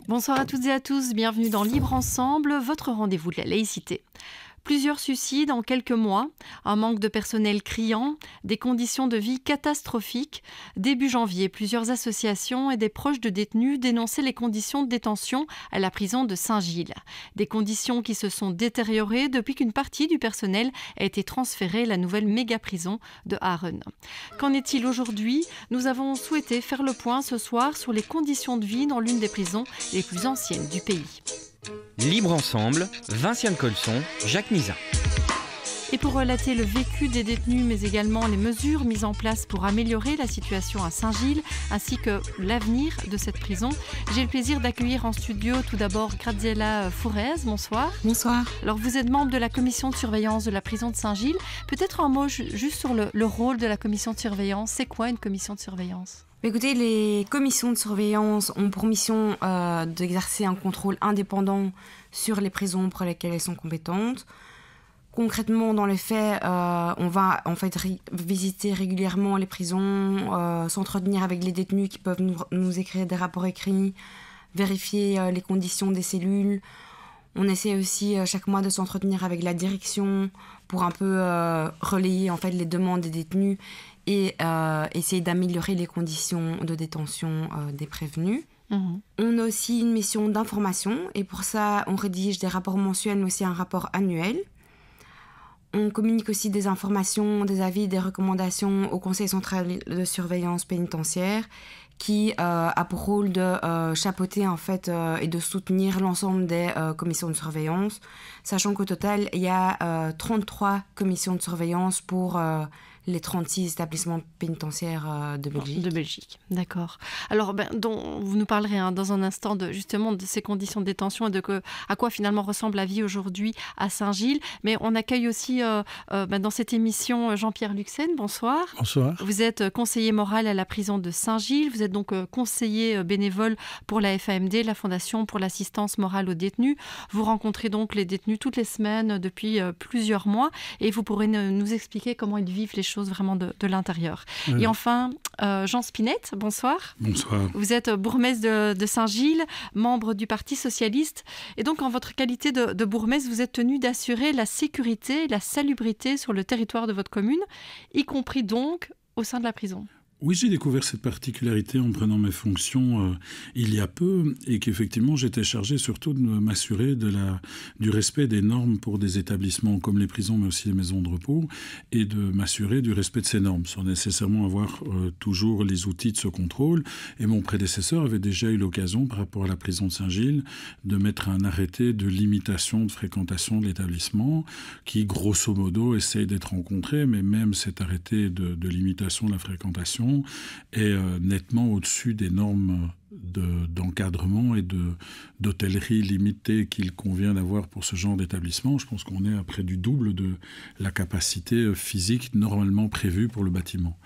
Bonsoir à toutes et à tous, bienvenue dans Libre Ensemble, votre rendez-vous de la laïcité. Plusieurs suicides en quelques mois, un manque de personnel criant, des conditions de vie catastrophiques. Début janvier, plusieurs associations et des proches de détenus dénonçaient les conditions de détention à la prison de Saint-Gilles. Des conditions qui se sont détériorées depuis qu'une partie du personnel a été transférée à la nouvelle méga-prison de Haren. Qu'en est-il aujourd'hui ? Nous avons souhaité faire le point ce soir sur les conditions de vie dans l'une des prisons les plus anciennes du pays. Libre Ensemble, Vinciane Colson, Jacques Nizan. Et pour relater le vécu des détenus, mais également les mesures mises en place pour améliorer la situation à Saint-Gilles, ainsi que l'avenir de cette prison, j'ai le plaisir d'accueillir en studio tout d'abord Graziella Fourez. Bonsoir. Bonsoir. Alors vous êtes membre de la commission de surveillance de la prison de Saint-Gilles. Peut-être un mot juste sur le rôle de la commission de surveillance. C'est quoi une commission de surveillance ? Écoutez, les commissions de surveillance ont pour mission d'exercer un contrôle indépendant sur les prisons pour lesquelles elles sont compétentes. Concrètement, dans les faits, on va en fait visiter régulièrement les prisons, s'entretenir avec les détenus qui peuvent nous écrire des rapports écrits, vérifier les conditions des cellules. On essaie aussi chaque mois de s'entretenir avec la direction pour un peu relayer en fait les demandes des détenus et essayer d'améliorer les conditions de détention des prévenus. On a aussi une mission d'information et pour ça, on rédige des rapports mensuels mais aussi un rapport annuel. On communique aussi des informations, des avis, des recommandations au Conseil central de surveillance pénitentiaire qui a pour rôle de chapeauter en fait, et de soutenir l'ensemble des commissions de surveillance, sachant qu'au total, il y a 33 commissions de surveillance pour les 36 établissements pénitentiaires de Belgique. De Belgique, d'accord. Alors, vous nous parlerez dans un instant justement de ces conditions de détention et à quoi finalement ressemble la vie aujourd'hui à Saint-Gilles. Mais on accueille aussi dans cette émission Jean-Pierre Luxen. Bonsoir. Bonsoir. Vous êtes conseiller moral à la prison de Saint-Gilles. Vous êtes donc conseiller bénévole pour la FAMD, la Fondation pour l'assistance morale aux détenus. Vous rencontrez donc les détenus toutes les semaines depuis plusieurs mois et vous pourrez nous expliquer comment ils vivent les choses vraiment de l'intérieur. Oui. Et enfin, Jean Spinette, bonsoir. Bonsoir. Vous êtes bourgmestre de Saint-Gilles, membre du Parti socialiste. Et donc, en votre qualité de bourgmestre, vous êtes tenu d'assurer la sécurité et la salubrité sur le territoire de votre commune, y compris donc au sein de la prison. Oui, j'ai découvert cette particularité en prenant mes fonctions il y a peu et qu'effectivement j'étais chargé surtout de m'assurer du respect des normes pour des établissements comme les prisons mais aussi les maisons de repos et de m'assurer du respect de ces normes sans nécessairement avoir toujours les outils de ce contrôle. Et mon prédécesseur avait déjà eu l'occasion par rapport à la prison de Saint-Gilles de mettre un arrêté de limitation de fréquentation de l'établissement qui grosso modo essaye d'être rencontré, mais même cet arrêté de limitation de la fréquentation est nettement au-dessus des normes d'encadrement et d'hôtellerie limitée qu'il convient d'avoir pour ce genre d'établissement. Je pense qu'on est à près du double de la capacité physique normalement prévue pour le bâtiment.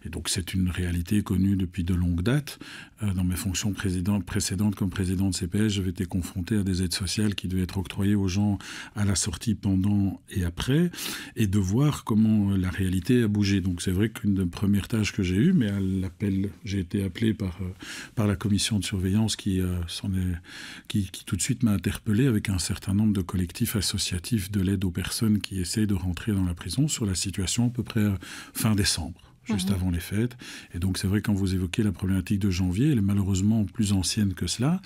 Et donc c'est une réalité connue depuis de longues dates. Dans mes fonctions précédentes comme président de CPS, j'avais été confronté à des aides sociales qui devaient être octroyées aux gens à la sortie, pendant et après, et de voir comment la réalité a bougé. Donc c'est vrai qu'une des premières tâches que j'ai eues, mais à l'appel, j'ai été appelé par la commission de surveillance qui tout de suite m'a interpellé avec un certain nombre de collectifs associatifs de l'aide aux personnes qui essayent de rentrer dans la prison sur la situation à peu près fin décembre. Juste avant les fêtes. Et donc, c'est vrai, quand vous évoquez la problématique de janvier, elle est malheureusement plus ancienne que cela.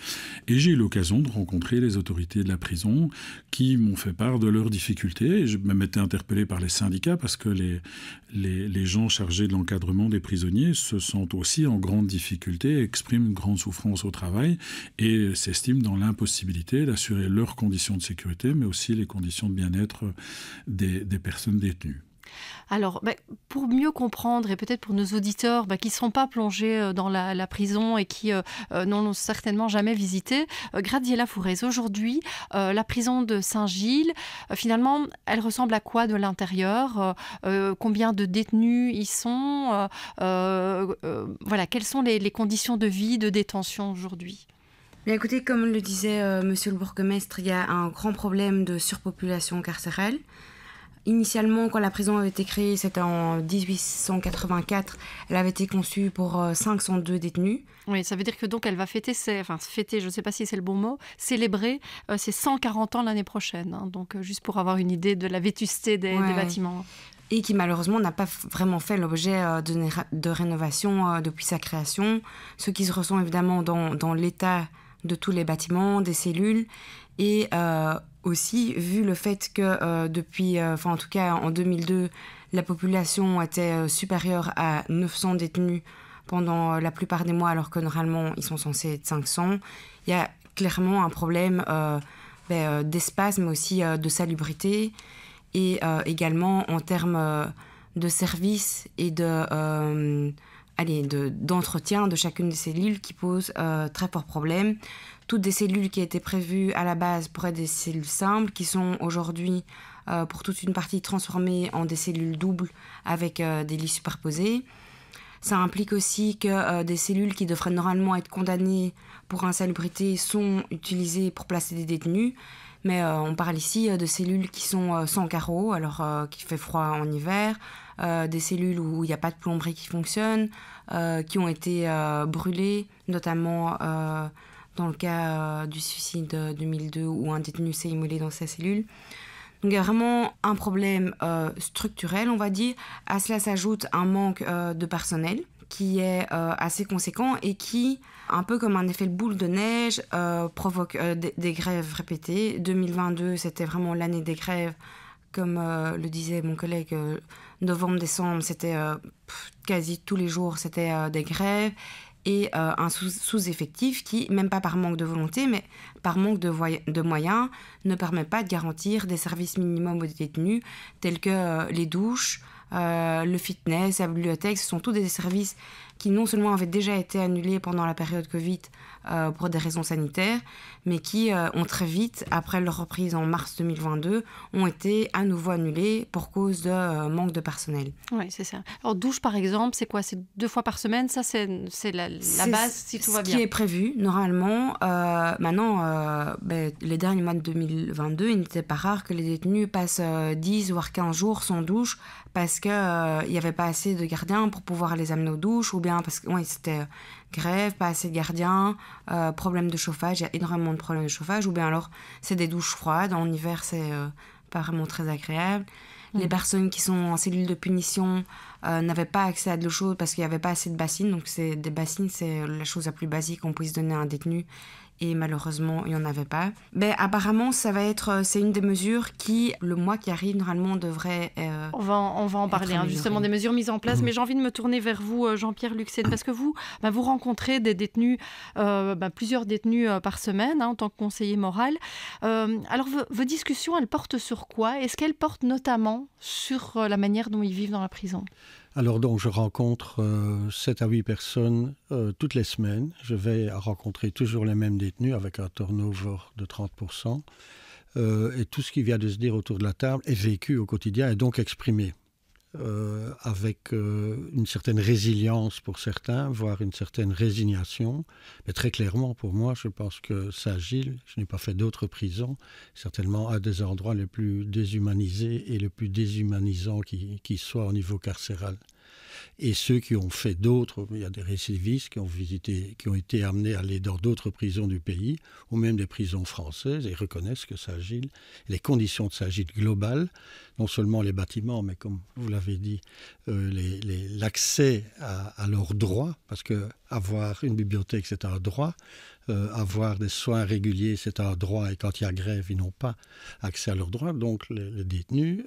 Et j'ai eu l'occasion de rencontrer les autorités de la prison qui m'ont fait part de leurs difficultés. Et je m'étais interpellé par les syndicats parce que les gens chargés de l'encadrement des prisonniers se sentent aussi en grande difficulté, expriment une grande souffrance au travail et s'estiment dans l'impossibilité d'assurer leurs conditions de sécurité, mais aussi les conditions de bien-être des personnes détenues. Alors, pour mieux comprendre et peut-être pour nos auditeurs qui ne sont pas plongés dans la prison et qui n'ont certainement jamais visité, Graziella Fourez, aujourd'hui, la prison de Saint-Gilles, finalement, elle ressemble à quoi de l'intérieur ? Combien de détenus y sont ? Quelles sont les conditions de vie, de détention aujourd'hui ? Bien écoutez, comme le disait monsieur le bourgmestre, il y a un grand problème de surpopulation carcérale. Initialement, quand la prison avait été créée, c'était en 1884, elle avait été conçue pour 502 détenus. Oui, ça veut dire que donc elle va fêter, je ne sais pas si c'est le bon mot, célébrer ses 140 ans l'année prochaine. Hein, donc juste pour avoir une idée de la vétusté des bâtiments. Et qui malheureusement n'a pas vraiment fait l'objet de rénovation depuis sa création. Ce qui se ressent évidemment dans l'état de tous les bâtiments, des cellules, et aussi vu le fait que depuis, en tout cas en 2002, la population était supérieure à 900 détenus pendant la plupart des mois, alors que normalement ils sont censés être 500. Il y a clairement un problème d'espace, mais aussi de salubrité, et également en termes de services et d'entretien de chacune des cellules qui pose très fort problème. Toutes des cellules qui étaient prévues à la base pour être des cellules simples, qui sont aujourd'hui pour toute une partie transformées en des cellules doubles avec des lits superposés. Ça implique aussi que des cellules qui devraient normalement être condamnées pour insalubrité sont utilisées pour placer des détenus. Mais on parle ici de cellules qui sont sans carreaux, alors qu'il fait froid en hiver, des cellules où il n'y a pas de plomberie qui fonctionne, qui ont été brûlées, notamment dans le cas du suicide de 2002 où un détenu s'est immolé dans sa cellule. Donc il y a vraiment un problème structurel, on va dire. À cela s'ajoute un manque de personnel qui est assez conséquent et qui, un peu comme un effet de boule de neige, provoque des grèves répétées. 2022, c'était vraiment l'année des grèves. Comme le disait mon collègue, novembre-décembre, c'était quasi tous les jours, c'était des grèves. Et un sous-effectif qui, même pas par manque de volonté, mais par manque de moyens, ne permet pas de garantir des services minimums aux détenus, tels que les douches, le fitness, la bibliothèque. Ce sont tous des services qui non seulement avaient déjà été annulés pendant la période Covid pour des raisons sanitaires, mais qui ont très vite, après leur reprise en mars 2022, ont été à nouveau annulés pour cause de manque de personnel. Oui, c'est ça. Alors, douche, par exemple, c'est quoi? C'est 2 fois par semaine? Ça, c'est la base, si tout va bien. Ce qui est prévu, normalement. Maintenant, les derniers mois de 2022, il n'était pas rare que les détenus passent 10 voire 15 jours sans douche parce qu'il n'y avait pas assez de gardiens pour pouvoir les amener aux douches, ou bien parce que c'était grève, pas assez de gardiens, problème de chauffage, il y a énormément de problèmes de chauffage, ou bien alors c'est des douches froides, en hiver c'est pas vraiment très agréable. Les personnes qui sont en cellule de punition n'avaient pas accès à de l'eau chaude parce qu'il n'y avait pas assez de bassines, donc des bassines c'est la chose la plus basique qu'on puisse donner à un détenu. Et malheureusement, il n'y en avait pas. Mais apparemment, c'est une des mesures qui, le mois qui arrive, normalement, devrait On va en parler, justement, des mesures mises en place. Mais j'ai envie de me tourner vers vous, Jean-Pierre Luxen, parce que vous rencontrez des détenus, plusieurs détenus par semaine, en tant que conseiller moral. Alors, vos discussions, elles portent sur quoi? Est-ce qu'elles portent notamment sur la manière dont ils vivent dans la prison? Alors donc, je rencontre 7 à 8 personnes toutes les semaines. Je vais rencontrer toujours les mêmes détenus avec un turnover de 30%. Et tout ce qui vient de se dire autour de la table est vécu au quotidien et donc exprimé. Avec une certaine résilience pour certains, voire une certaine résignation. Mais très clairement, pour moi, je pense que Saint-Gilles, je n'ai pas fait d'autres prisons, certainement un des endroits les plus déshumanisés et les plus déshumanisants qui soit au niveau carcéral. Et ceux qui ont fait d'autres, il y a des récidivistes qui ont été amenés à aller dans d'autres prisons du pays, ou même des prisons françaises, et reconnaissent que Saint-Gilles, les conditions de Saint-Gilles globales, non seulement les bâtiments, mais comme vous l'avez dit, l'accès à leurs droits, parce que avoir une bibliothèque, c'est un droit, avoir des soins réguliers, c'est un droit, et quand il y a grève, ils n'ont pas accès à leurs droits. Donc les détenus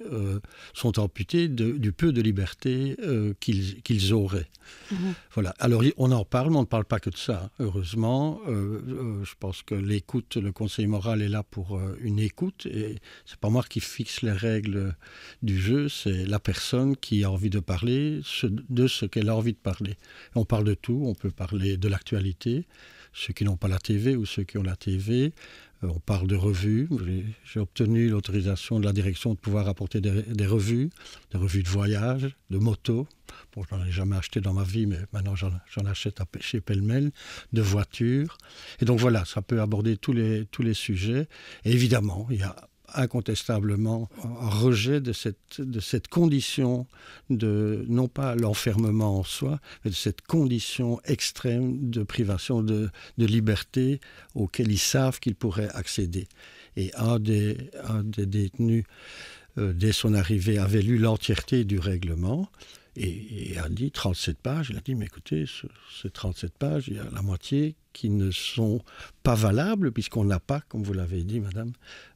sont amputés du peu de liberté qu'ils auraient. Voilà. Alors on en parle, mais on ne parle pas que de ça, heureusement. Je pense que l'écoute, le conseil moral est là pour une écoute, et c'est pas moi qui fixe les règles du jeu, c'est la personne qui a envie de parler de ce qu'elle a envie de parler. On parle de tout, on peut parler de l'actualité, ceux qui n'ont pas la TV ou ceux qui ont la TV. On parle de revues. J'ai obtenu l'autorisation de la direction de pouvoir apporter des revues de voyage, de motos. Bon, je n'en ai jamais acheté dans ma vie, mais maintenant j'en achète chez Pêle-Mêle, de voitures. Et donc voilà, ça peut aborder tous les sujets. Et évidemment, il y a incontestablement un rejet de cette condition de, non pas l'enfermement en soi, mais de cette condition extrême de privation de liberté auquel ils savent qu'ils pourraient accéder. Et un des détenus, dès son arrivée, avait lu l'entièreté du règlement et a dit 37 pages. Il a dit, mais écoutez, ces 37 pages, il y a la moitié qui ne sont pas valables puisqu'on n'a pas, comme vous l'avez dit, madame,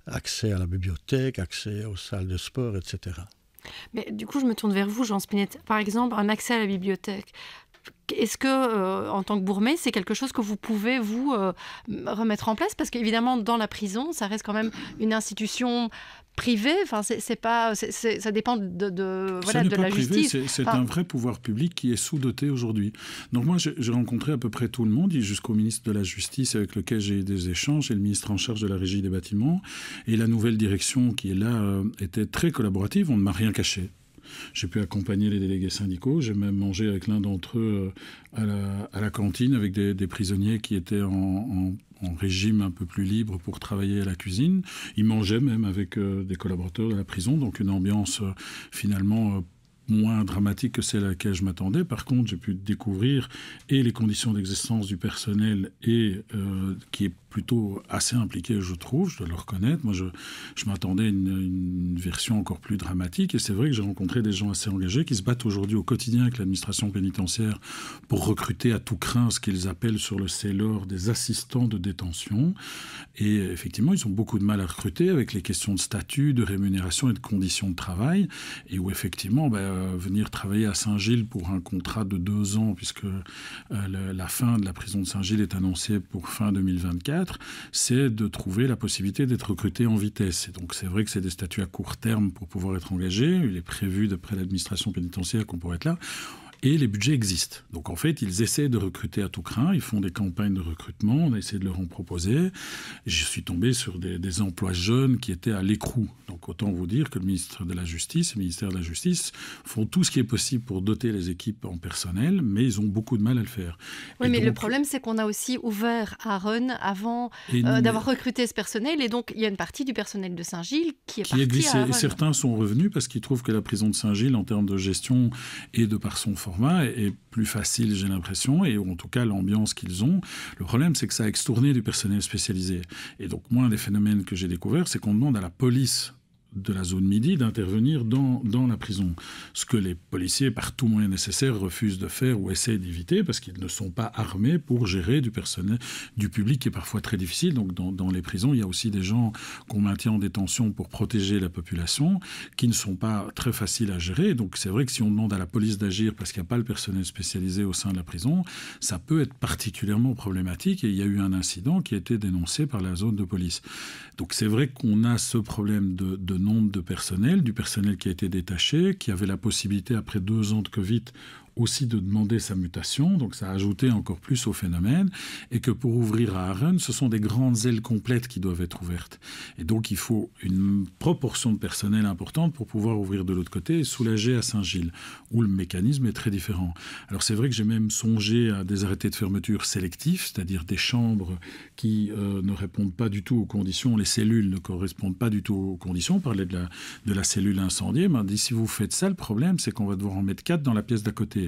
accès à la bibliothèque, accès aux salles de sport, etc. Mais du coup, je me tourne vers vous, Jean Spinetta. Par exemple, un accès à la bibliothèque. Est-ce que, en tant que bourgmestre, c'est quelque chose que vous pouvez, vous, remettre en place ? Parce qu'évidemment, dans la prison, ça reste quand même une institution privée. Enfin, ça dépend de la justice. C'est un vrai pouvoir public qui est sous-doté aujourd'hui. Donc moi, j'ai rencontré à peu près tout le monde, jusqu'au ministre de la Justice avec lequel j'ai eu des échanges, et le ministre en charge de la régie des bâtiments. Et la nouvelle direction qui est là était très collaborative, on ne m'a rien caché. J'ai pu accompagner les délégués syndicaux. J'ai même mangé avec l'un d'entre eux à la cantine avec des prisonniers qui étaient en régime un peu plus libre pour travailler à la cuisine. Ils mangeaient même avec des collaborateurs de la prison, donc une ambiance finalement moins dramatique que celle à laquelle je m'attendais. Par contre, j'ai pu découvrir et les conditions d'existence du personnel et qui est plutôt assez impliqué, je trouve, je dois le reconnaître. Moi, je m'attendais à une version encore plus dramatique, et c'est vrai que j'ai rencontré des gens assez engagés qui se battent aujourd'hui au quotidien avec l'administration pénitentiaire pour recruter à tout crin ce qu'ils appellent sur le CELOR des assistants de détention. Et effectivement, ils ont beaucoup de mal à recruter avec les questions de statut, de rémunération et de conditions de travail, et où effectivement, venir travailler à Saint-Gilles pour un contrat de 2 ans, puisque la fin de la prison de Saint-Gilles est annoncée pour fin 2024, c'est de trouver la possibilité d'être recruté en vitesse. Et donc c'est vrai que c'est des statuts à court terme pour pouvoir être engagé. Il est prévu, d'après l'administration pénitentiaire, qu'on pourrait être là. Et les budgets existent. Donc en fait, ils essaient de recruter à tout crin, ils font des campagnes de recrutement, on a essayé de leur en proposer. Je suis tombé sur des emplois jeunes qui étaient à l'écrou. Donc autant vous dire que le ministre de la Justice et le ministère de la Justice font tout ce qui est possible pour doter les équipes en personnel, mais ils ont beaucoup de mal à le faire. Oui, et mais donc, le problème, c'est qu'on a aussi ouvert à Rennes avant d'avoir recruté ce personnel, et donc il y a une partie du personnel de Saint-Gilles qui est partie à Rennes. Et certains sont revenus parce qu'ils trouvent que la prison de Saint-Gilles, en termes de gestion et de par son format, est plus facile, j'ai l'impression, et en tout cas l'ambiance qu'ils ont. Le problème, c'est que ça a extourné du personnel spécialisé. Et donc, moi, un des phénomènes que j'ai découvert, c'est qu'on demande à la police de la zone Midi d'intervenir dans la prison. Ce que les policiers, par tout moyen nécessaire, refusent de faire ou essaient d'éviter parce qu'ils ne sont pas armés pour gérer du personnel, du public qui est parfois très difficile. Donc dans les prisons, il y a aussi des gens qu'on maintient en détention pour protéger la population qui ne sont pas très faciles à gérer. Donc c'est vrai que si on demande à la police d'agir parce qu'il n'y a pas le personnel spécialisé au sein de la prison, ça peut être particulièrement problématique, et il y a eu un incident qui a été dénoncé par la zone de police. Donc c'est vrai qu'on a ce problème de nombre de personnel, du personnel qui a été détaché, qui avait la possibilité, après 2 ans de Covid, aussi de demander sa mutation, donc ça a ajouté encore plus au phénomène, et que pour ouvrir à Rennes, ce sont des grandes ailes complètes qui doivent être ouvertes. Et donc il faut une proportion de personnel importante pour pouvoir ouvrir de l'autre côté et soulager à Saint-Gilles, où le mécanisme est très différent. Alors c'est vrai que j'ai même songé à des arrêtés de fermeture sélectifs, c'est-à-dire des chambres qui ne répondent pas du tout aux conditions, les cellules ne correspondent pas du tout aux conditions. On parlait de la cellule incendiée, mais on dit si vous faites ça, le problème c'est qu'on va devoir en mettre 4 dans la pièce d'à côté.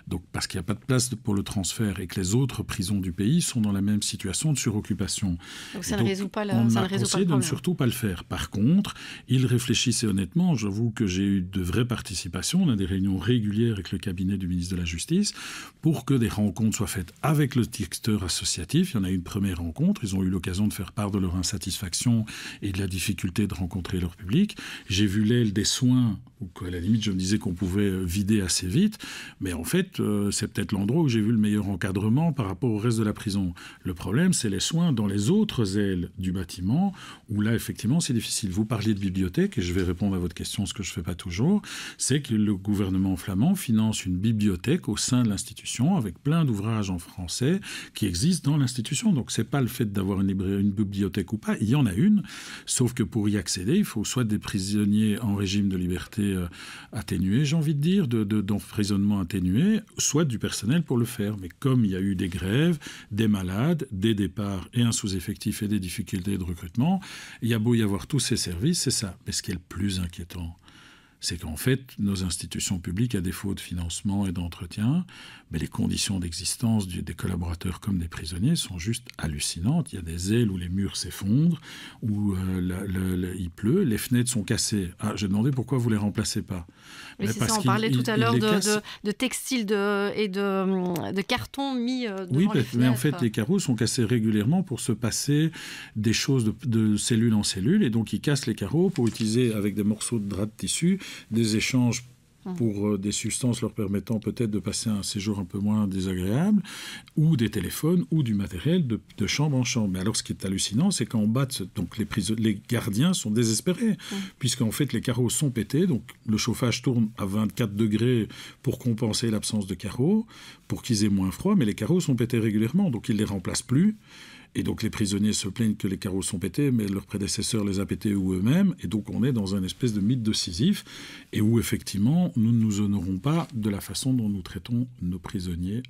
Donc, parce qu'il n'y a pas de place pour le transfert et que les autres prisons du pays sont dans la même situation de suroccupation. Donc ça ne résout pas le problème. On m'a conseillé de ne surtout pas le faire. Par contre, ils réfléchissaient honnêtement. J'avoue que j'ai eu de vraies participations. On a des réunions régulières avec le cabinet du ministre de la Justice pour que des rencontres soient faites avec le secteur associatif. Il y en a eu une première rencontre. Ils ont eu l'occasion de faire part de leur insatisfaction et de la difficulté de rencontrer leur public. J'ai vu l'aile des soins, où à la limite je me disais qu'on pouvait vider assez vite. Mais en fait, c'est peut-être l'endroit où j'ai vu le meilleur encadrement par rapport au reste de la prison. Le problème, c'est les soins dans les autres ailes du bâtiment, où là, effectivement, c'est difficile. Vous parliez de bibliothèque, et je vais répondre à votre question, ce que je ne fais pas toujours, c'est que le gouvernement flamand finance une bibliothèque au sein de l'institution, avec plein d'ouvrages en français qui existent dans l'institution. Donc, ce n'est pas le fait d'avoir une bibliothèque ou pas, il y en a une, sauf que pour y accéder, il faut soit des prisonniers en régime de liberté atténuée, j'ai envie de dire, d'emprisonnement atténuer, soit du personnel pour le faire. Mais comme il y a eu des grèves, des malades, des départs et un sous-effectif et des difficultés de recrutement, il y a beau y avoir tous ces services, c'est ça. Mais ce qui est le plus inquiétant, c'est qu'en fait, nos institutions publiques, à défaut de financement et d'entretien, mais les conditions d'existence des collaborateurs comme des prisonniers sont juste hallucinantes. Il y a des ailes où les murs s'effondrent, où il pleut, les fenêtres sont cassées. Ah, j'ai demandé pourquoi vous ne les remplacez pas. Mais c'est ça, on parlait tout à l'heure de textiles et de carton mis devant les fenêtres. Oui, mais en fait, les carreaux sont cassés régulièrement pour se passer des choses de cellule en cellule, et donc ils cassent les carreaux pour utiliser avec des morceaux de drap de tissu des échanges pour des substances leur permettant peut-être de passer un séjour un peu moins désagréable, ou des téléphones, ou du matériel de chambre en chambre. Mais alors, ce qui est hallucinant, c'est qu'en bas, donc les gardiens sont désespérés, puisqu'en fait, les carreaux sont pétés, donc le chauffage tourne à 24 degrés pour compenser l'absence de carreaux, pour qu'ils aient moins froid, mais les carreaux sont pétés régulièrement, donc ils ne les remplacent plus. Et donc les prisonniers se plaignent que les carreaux sont pétés, mais leurs prédécesseurs les ont pétés ou eux-mêmes. Et donc on est dans une espèce de mythe de Sisyphe, et où effectivement nous ne nous honorons pas de la façon dont nous traitons nos prisonniers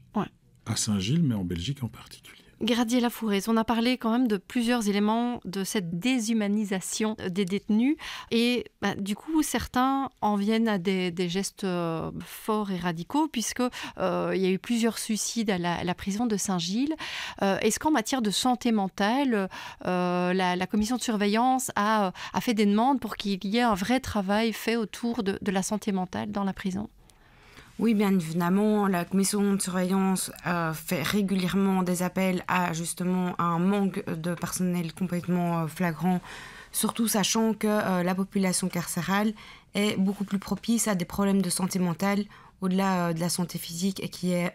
à Saint-Gilles, mais en Belgique en particulier. Gradier-Lafourré, on a parlé quand même de plusieurs éléments de cette déshumanisation des détenus, et du coup certains en viennent à des gestes forts et radicaux, puisque il y a eu plusieurs suicides à la prison de Saint-Gilles. Est-ce qu'en matière de santé mentale, la commission de surveillance a fait des demandes pour qu'il y ait un vrai travail fait autour de la santé mentale dans la prison ? Oui, bien évidemment, la commission de surveillance fait régulièrement des appels à justement un manque de personnel complètement flagrant, surtout sachant que la population carcérale est beaucoup plus propice à des problèmes de santé mentale au-delà de la santé physique, et qui est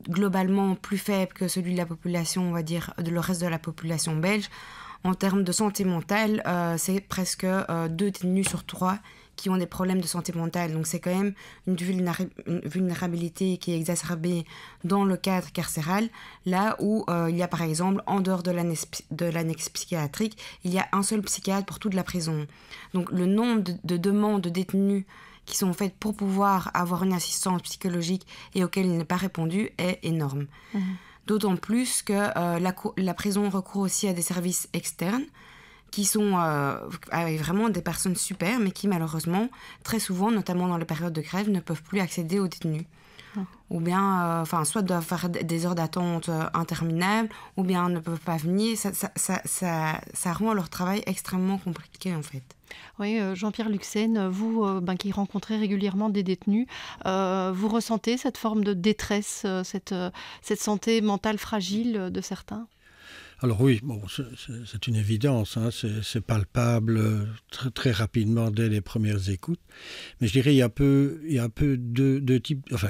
globalement plus faible que celui de la population, on va dire, de le reste de la population belge. En termes de santé mentale, c'est presque 2 détenus sur 3 qui ont des problèmes de santé mentale. Donc c'est quand même une vulnérabilité qui est exacerbée dans le cadre carcéral, là où il y a par exemple, en dehors de l'annexe psychiatrique, il y a un seul psychiatre pour toute la prison. Donc le nombre de demandes de détenus qui sont faites pour pouvoir avoir une assistance psychologique et auxquelles il n'est pas répondu est énorme. D'autant plus que la prison recourt aussi à des services externes, qui sont avec vraiment des personnes super, mais qui malheureusement, très souvent, notamment dans les périodes de grève, ne peuvent plus accéder aux détenus. Ou bien, soit doivent faire des heures d'attente interminables, ou bien ne peuvent pas venir. Ça rend leur travail extrêmement compliqué, en fait. Oui, Jean-Pierre Luxen, vous qui rencontrez régulièrement des détenus, vous ressentez cette forme de détresse, cette santé mentale fragile de certains ? Alors oui, c'est une évidence, c'est palpable très, très rapidement dès les premières écoutes. Mais je dirais il y a un peu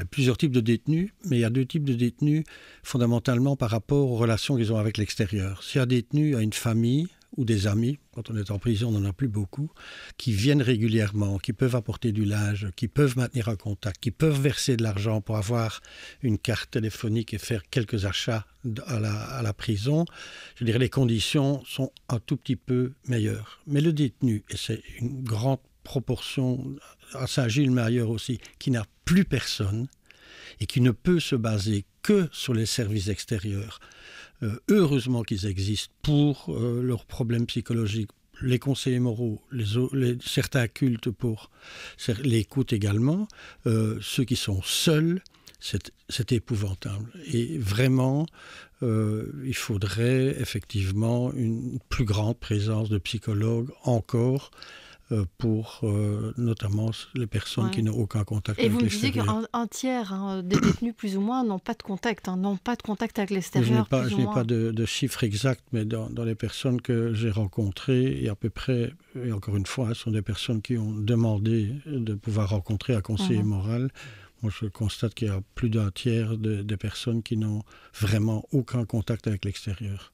plusieurs types de détenus, mais il y a 2 types de détenus fondamentalement par rapport aux relations qu'ils ont avec l'extérieur. Si un détenu a une famille ou des amis, quand on est en prison, on n'en a plus beaucoup, qui viennent régulièrement, qui peuvent apporter du linge, qui peuvent maintenir un contact, qui peuvent verser de l'argent pour avoir une carte téléphonique et faire quelques achats à la prison, je dirais les conditions sont un tout petit peu meilleures. Mais le détenu, et c'est une grande proportion à Saint-Gilles, mais ailleurs aussi, qui n'a plus personne et qui ne peut se baser que sur les services extérieurs, heureusement qu'ils existent pour leurs problèmes psychologiques, les conseillers moraux, certains cultes pour l'écoute également, ceux qui sont seuls, c'est épouvantable. Et vraiment, il faudrait effectivement une plus grande présence de psychologues encore pour notamment les personnes qui n'ont aucun contact avec l'extérieur. Et vous me disiez qu'un tiers des détenus plus ou moins n'ont pas de contact, avec l'extérieur. Je n'ai pas de chiffre exact, mais dans les personnes que j'ai rencontrées, et à peu près, et encore une fois, ce sont des personnes qui ont demandé de pouvoir rencontrer un conseiller moral. Moi, je constate qu'il y a plus d'un tiers des personnes qui n'ont vraiment aucun contact avec l'extérieur,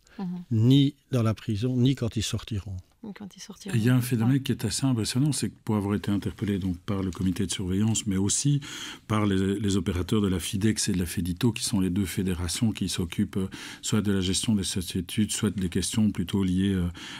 ni dans la prison, ni quand ils sortiront. quand ils sortiront. Il y a un phénomène qui est assez impressionnant, c'est que pour avoir été interpellé donc, par le comité de surveillance, mais aussi par les opérateurs de la FIDEX et de la FEDITO, qui sont les deux fédérations qui s'occupent soit de la gestion des certitudes, soit des questions plutôt liées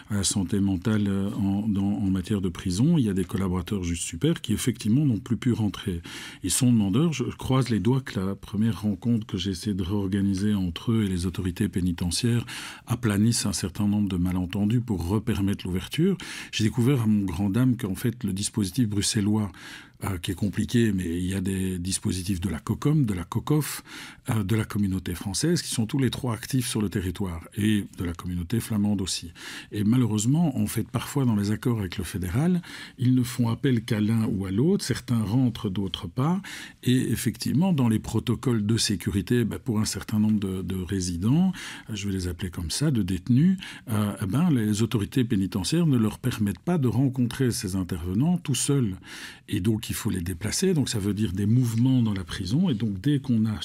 à la santé mentale en matière de prison. Il y a des collaborateurs juste super qui effectivement n'ont plus pu rentrer. Ils sont demandeurs. Je croise les doigts que la première rencontre que j'ai essayé de réorganiser entre eux et les autorités pénitentiaires aplanisse un certain nombre de malentendus pour repermettre l'ouverture. J'ai découvert à mon grand dame qu'en fait le dispositif bruxellois qui est compliqué, mais il y a des dispositifs de la COCOM, de la COCOF, de la communauté française, qui sont tous les trois actifs sur le territoire, et de la communauté flamande aussi. Et malheureusement, en fait, parfois dans les accords avec le fédéral, ils ne font appel qu'à l'un ou à l'autre, certains rentrent, d'autres pas, et effectivement, dans les protocoles de sécurité, pour un certain nombre de résidents, je vais les appeler comme ça, de détenus, les autorités pénitentiaires ne leur permettent pas de rencontrer ces intervenants tout seuls. Et donc, il faut les déplacer, donc ça veut dire des mouvements dans la prison, et donc dès qu'on a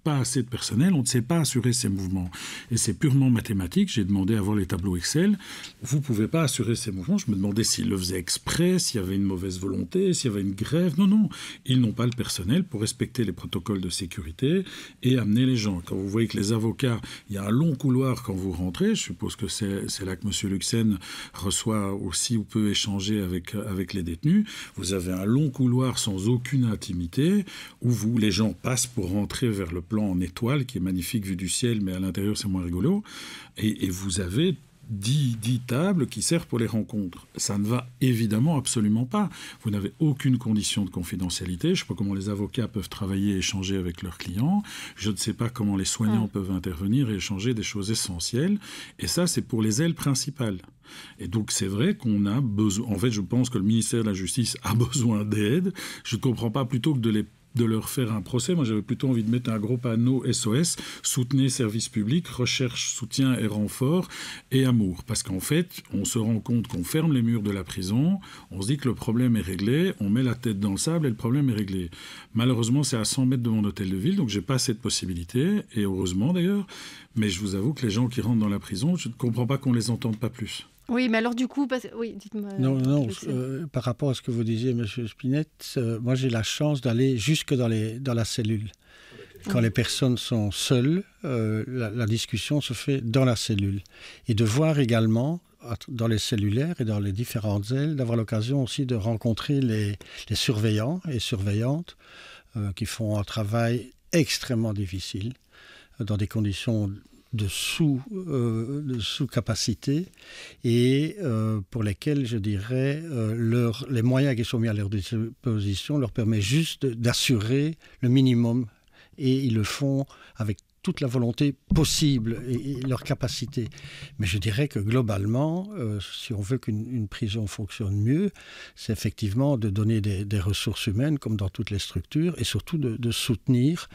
pas assez de personnel, on ne sait pas assurer ces mouvements. Et c'est purement mathématique. J'ai demandé à voir les tableaux Excel. Vous ne pouvez pas assurer ces mouvements. Je me demandais s'ils le faisaient exprès, s'il y avait une mauvaise volonté, s'il y avait une grève. Non. Ils n'ont pas le personnel pour respecter les protocoles de sécurité et amener les gens. Quand vous voyez que les avocats, il y a un long couloir quand vous rentrez, je suppose que c'est là que M. Luxen reçoit aussi ou peut échanger avec les détenus. Vous avez un long couloir sans aucune intimité où les gens passent pour rentrer vers le plan en étoile qui est magnifique vu du ciel, mais à l'intérieur c'est moins rigolo, et vous avez 10 tables qui servent pour les rencontres. Ça ne va évidemment absolument pas. Vous n'avez aucune condition de confidentialité. Je ne sais pas comment les avocats peuvent travailler et échanger avec leurs clients. Je ne sais pas comment les soignants peuvent intervenir et échanger des choses essentielles. Et ça, c'est pour les ailes principales. Et donc, c'est vrai qu'on a besoin... En fait, je pense que le ministère de la Justice a besoin d'aide. Je ne comprends pas plutôt que de leur faire un procès. Moi, j'avais plutôt envie de mettre un gros panneau SOS, soutenez service public, recherche, soutien et renfort et amour. Parce qu'en fait, on se rend compte qu'on ferme les murs de la prison, on se dit que le problème est réglé, on met la tête dans le sable et le problème est réglé. Malheureusement, c'est à 100 mètres de mon hôtel de ville, donc j'ai pas cette possibilité, et heureusement d'ailleurs, mais je vous avoue que les gens qui rentrent dans la prison, je ne comprends pas qu'on les entende pas plus. Oui, mais alors du coup, oui, dites-moi. Non, par rapport à ce que vous disiez, M. Spinett, moi j'ai la chance d'aller jusque dans la cellule. Quand les personnes sont seules, la discussion se fait dans la cellule. Et de voir également, dans les cellulaires et dans les différentes ailes, d'avoir l'occasion aussi de rencontrer les surveillants et surveillantes qui font un travail extrêmement difficile, dans des conditions de sous-capacité et pour lesquels, je dirais, les moyens qui sont mis à leur disposition leur permettent juste d'assurer le minimum. Et ils le font avec toute la volonté possible et leur capacité. Mais je dirais que globalement, si on veut qu'une prison fonctionne mieux, c'est effectivement de donner des ressources humaines, comme dans toutes les structures, et surtout de soutenir.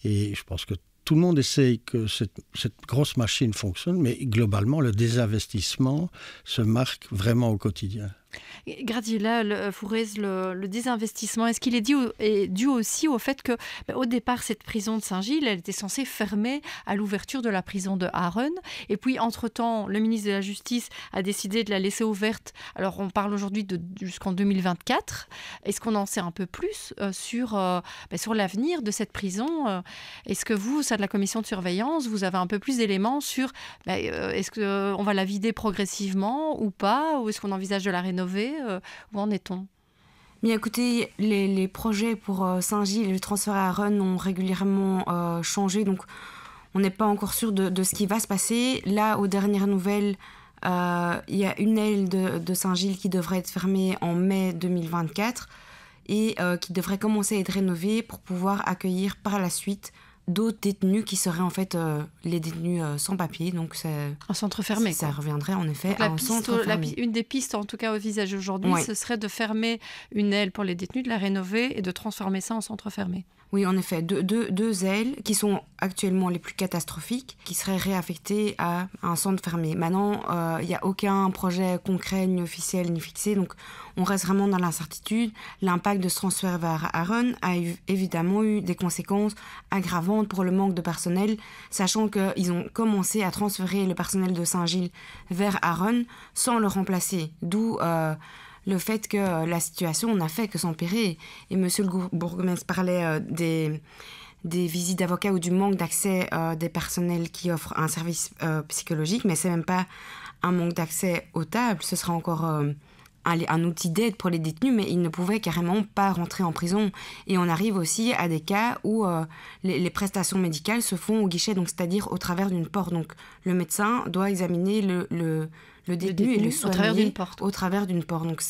Et je pense que tout le monde essaye que cette grosse machine fonctionne, mais globalement, le désinvestissement se marque vraiment au quotidien. Gradila, Fourez, le désinvestissement, est-ce qu'il est dû aussi au fait que, au départ, cette prison de Saint-Gilles, elle était censée fermer à l'ouverture de la prison de Haren, et puis entre-temps, le ministre de la Justice a décidé de la laisser ouverte. Alors, on parle aujourd'hui jusqu'en 2024. Est-ce qu'on en sait un peu plus sur l'avenir de cette prison? Est-ce que vous, au sein de la commission de surveillance, vous avez un peu plus d'éléments sur est-ce qu'on va la vider progressivement ou pas, ou est-ce qu'on envisage de la rénover? Où en est-on? Bien, écoutez, les projets pour Saint-Gilles et le transfert à Haren ont régulièrement changé, donc on n'est pas encore sûr de ce qui va se passer. Là, aux dernières nouvelles, il y a une aile de Saint-Gilles qui devrait être fermée en mai 2024 et qui devrait commencer à être rénovée pour pouvoir accueillir par la suite d'autres détenus qui seraient en fait les détenus sans papier. Donc un centre fermé. Ça reviendrait en effet à un centre fermé. Une des pistes, en tout cas au visage aujourd'hui, ce serait de fermer une aile pour les détenus, de la rénover et de transformer ça en centre fermé. Oui, en effet, deux ailes qui sont actuellement les plus catastrophiques, qui seraient réaffectées à un centre fermé. Maintenant, il n'y a aucun projet concret, ni officiel, ni fixé, donc on reste vraiment dans l'incertitude. L'impact de ce transfert vers Aron a évidemment eu des conséquences aggravantes pour le manque de personnel, sachant qu'ils ont commencé à transférer le personnel de Saint-Gilles vers Aron sans le remplacer, d'où le fait que la situation n'a fait que s'empirer. Et monsieur le bourgmestre parlait des visites d'avocats ou du manque d'accès des personnels qui offrent un service psychologique, mais c'est même pas un manque d'accès aux tables, ce sera encore un outil d'aide pour les détenus, mais ils ne pouvaient carrément pas rentrer en prison. Et on arrive aussi à des cas où les prestations médicales se font au guichet, donc c'est-à-dire au travers d'une porte. Donc le médecin doit examiner le détenu et le soigner au travers d'une porte. Donc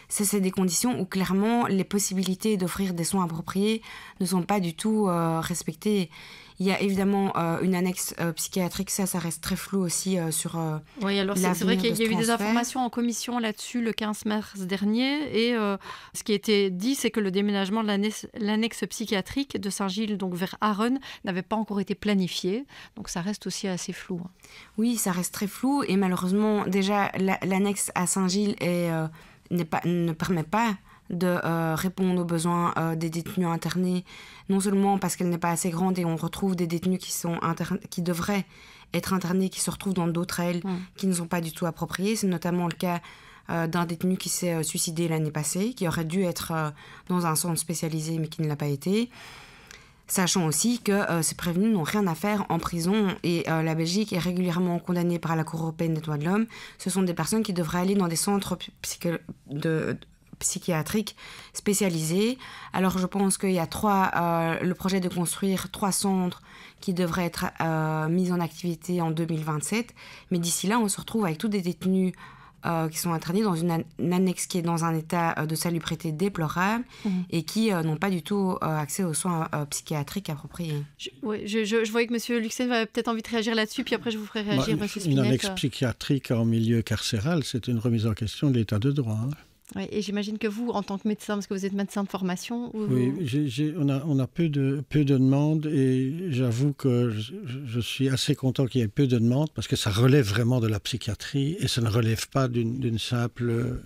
c'est des conditions où clairement les possibilités d'offrir des soins appropriés ne sont pas du tout respectées. Il y a évidemment une annexe psychiatrique, ça reste très flou aussi sur oui, alors c'est vrai qu'il y a eu des informations en commission là-dessus le 15 mars dernier, et ce qui a été dit, c'est que le déménagement de l'annexe psychiatrique de Saint-Gilles donc vers Aron n'avait pas encore été planifié, donc ça reste aussi assez flou. Oui, ça reste très flou, et malheureusement déjà l'annexe à Saint-Gilles ne permet pas de répondre aux besoins des détenus internés, non seulement parce qu'elle n'est pas assez grande et on retrouve des détenus qui devraient être internés, qui se retrouvent dans d'autres ailes qui ne sont pas du tout appropriées. C'est notamment le cas d'un détenu qui s'est suicidé l'année passée, qui aurait dû être dans un centre spécialisé mais qui ne l'a pas été. Sachant aussi que ces prévenus n'ont rien à faire en prison, et la Belgique est régulièrement condamnée par la Cour européenne des droits de l'homme. Ce sont des personnes qui devraient aller dans des centres psychiatriques spécialisés. Alors je pense qu'il y a le projet de construire 3 centres qui devraient être mis en activité en 2027. Mais d'ici là, on se retrouve avec tous des détenus qui sont internés dans une annexe qui est dans un état de salubrité déplorable et qui n'ont pas du tout accès aux soins psychiatriques appropriés. Je voyais que M. Luxen avait peut-être envie de réagir là-dessus, puis après je vous ferai réagir, M. Spinette. Une annexe psychiatrique en milieu carcéral, c'est une remise en question de l'état de droit. Oui, et j'imagine que vous, en tant que médecin, parce que vous êtes médecin de formation... Oui, on a peu de demandes, et j'avoue que je suis assez content qu'il y ait peu de demandes, parce que ça relève vraiment de la psychiatrie, et ça ne relève pas d'une simple,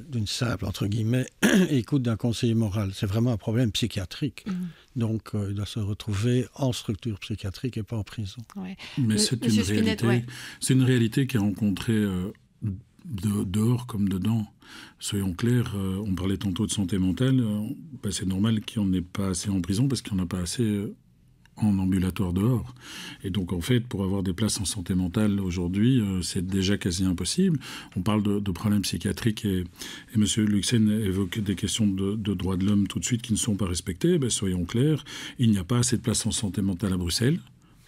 entre guillemets, écoute d'un conseiller moral. C'est vraiment un problème psychiatrique. Donc, il doit se retrouver en structure psychiatrique et pas en prison. Ouais. Mais c'est une réalité. Ouais. C'est une réalité qui est rencontrée dehors comme dedans. Soyons clairs, on parlait tantôt de santé mentale, c'est normal qu'il n'y en ait pas assez en prison parce qu'il n'y en a pas assez en ambulatoire dehors. Et donc en fait, pour avoir des places en santé mentale aujourd'hui, c'est déjà quasi impossible. On parle de problèmes psychiatriques et M. Luxen évoque des questions de droits de l'homme tout de suite qui ne sont pas respectées. Soyons clairs, il n'y a pas assez de places en santé mentale à Bruxelles.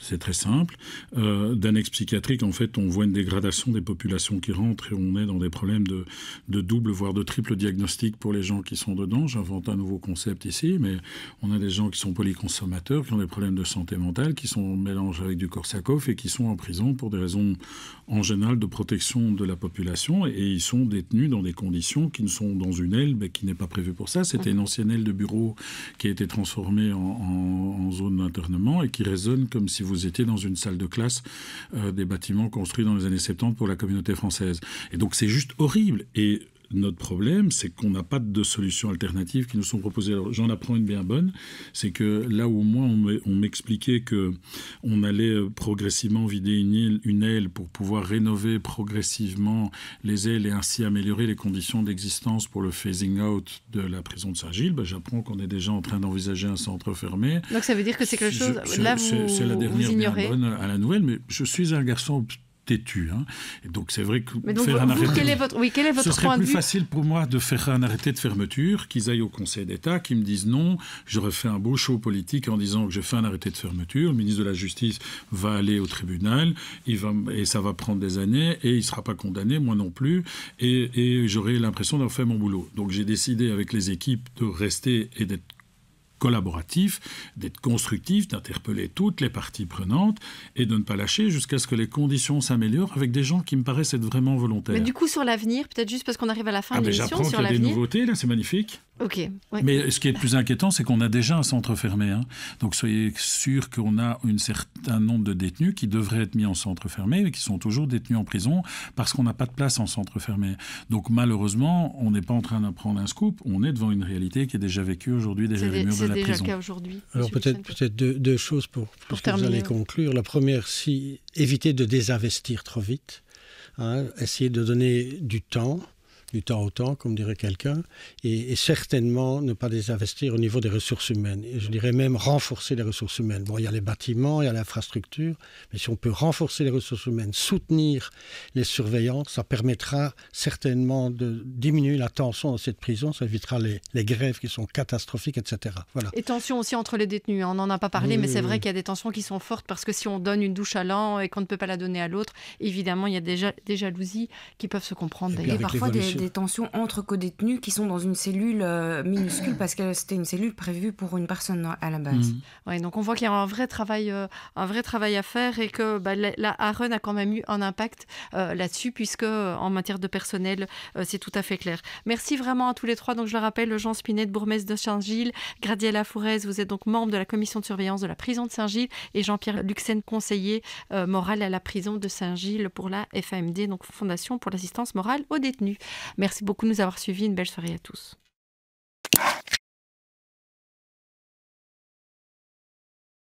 C'est très simple. D'annexe psychiatrique, en fait, on voit une dégradation des populations qui rentrent et on est dans des problèmes de double, voire de triple diagnostic pour les gens qui sont dedans. J'invente un nouveau concept ici, mais on a des gens qui sont polyconsommateurs, qui ont des problèmes de santé mentale, qui sont en mélange avec du Korsakoff et qui sont en prison pour des raisons, en général, de protection de la population. Et ils sont détenus dans des conditions qui ne sont dans une aile qui n'est pas prévue pour ça. C'était une ancienne aile de bureau qui a été transformée en zone d'internement et qui résonne comme si vous étiez dans une salle de classe des bâtiments construits dans les années 70 pour la communauté française. Et donc c'est juste horrible. Et notre problème, c'est qu'on n'a pas de solutions alternatives qui nous sont proposées. Alors, j'en apprends une bien bonne, c'est que là où moi on m'expliquait qu'on allait progressivement vider une aile pour pouvoir rénover progressivement les ailes et ainsi améliorer les conditions d'existence pour le phasing out de la prison de Saint-Gilles, j'apprends qu'on est déjà en train d'envisager un centre fermé. Donc ça veut dire que c'est quelque chose... Là, c'est la dernière vous ignorez. Bien bonne à la nouvelle, mais je suis un garçon têtu. Et donc c'est vrai que donc faire un arrêté... quel est votre ce serait point de plus vue facile pour moi de faire un arrêté de fermeture, qu'ils aillent au Conseil d'État, qu'ils me disent non. J'aurais fait un beau show politique en disant que j'ai fait un arrêté de fermeture. Le ministre de la Justice va aller au tribunal, et ça va prendre des années, et il ne sera pas condamné, moi non plus, et j'aurai l'impression d'avoir fait mon boulot. Donc j'ai décidé avec les équipes de rester et d'être collaboratif, d'être constructif, d'interpeller toutes les parties prenantes et de ne pas lâcher jusqu'à ce que les conditions s'améliorent avec des gens qui me paraissent être vraiment volontaires. Mais du coup, sur l'avenir, peut-être juste parce qu'on arrive à la fin de l'émission, j'apprends sur qu'il y a des l'avenir... nouveautés, là, c'est magnifique. Ok. Ouais. Mais ce qui est le plus inquiétant, c'est qu'on a déjà un centre fermé. Hein. Donc soyez sûr qu'on a un certain nombre de détenus qui devraient être mis en centre fermé, mais qui sont toujours détenus en prison parce qu'on n'a pas de place en centre fermé. Donc malheureusement, on n'est pas en train d'apprendre un scoop, on est devant une réalité qui est déjà vécue aujourd'hui derrière les murs de la prison. C'est déjà le cas aujourd'hui. Alors peut-être deux choses pour que vous allez conclure. La première, éviter de désinvestir trop vite. Hein, essayer de donner du temps au temps, comme dirait quelqu'un, et certainement ne pas désinvestir au niveau des ressources humaines. Et je dirais même renforcer les ressources humaines. Bon, il y a les bâtiments, il y a l'infrastructure, mais si on peut renforcer les ressources humaines, soutenir les surveillants, ça permettra certainement de diminuer la tension dans cette prison, ça évitera les grèves qui sont catastrophiques, etc. Voilà. Et tensions aussi entre les détenus, on n'en a pas parlé, mais c'est vrai qu'il y a des tensions qui sont fortes, parce que si on donne une douche à l'un et qu'on ne peut pas la donner à l'autre, évidemment, il y a des jalousies qui peuvent se comprendre. Et parfois des tensions entre co-détenus qui sont dans une cellule minuscule parce que c'était une cellule prévue pour une personne à la base. Ouais, donc on voit qu'il y a un vrai travail à faire et que la AREN a quand même eu un impact là-dessus, puisque en matière de personnel, c'est tout à fait clair. Merci vraiment à tous les trois. Donc je le rappelle, Jean Spinette, bourgmestre de Saint-Gilles, Gradiela Fourez, vous êtes donc membre de la commission de surveillance de la prison de Saint-Gilles, et Jean-Pierre Luxen, conseiller moral à la prison de Saint-Gilles pour la FAMD, donc Fondation pour l'assistance morale aux détenus. Merci beaucoup de nous avoir suivis. Une belle soirée à tous.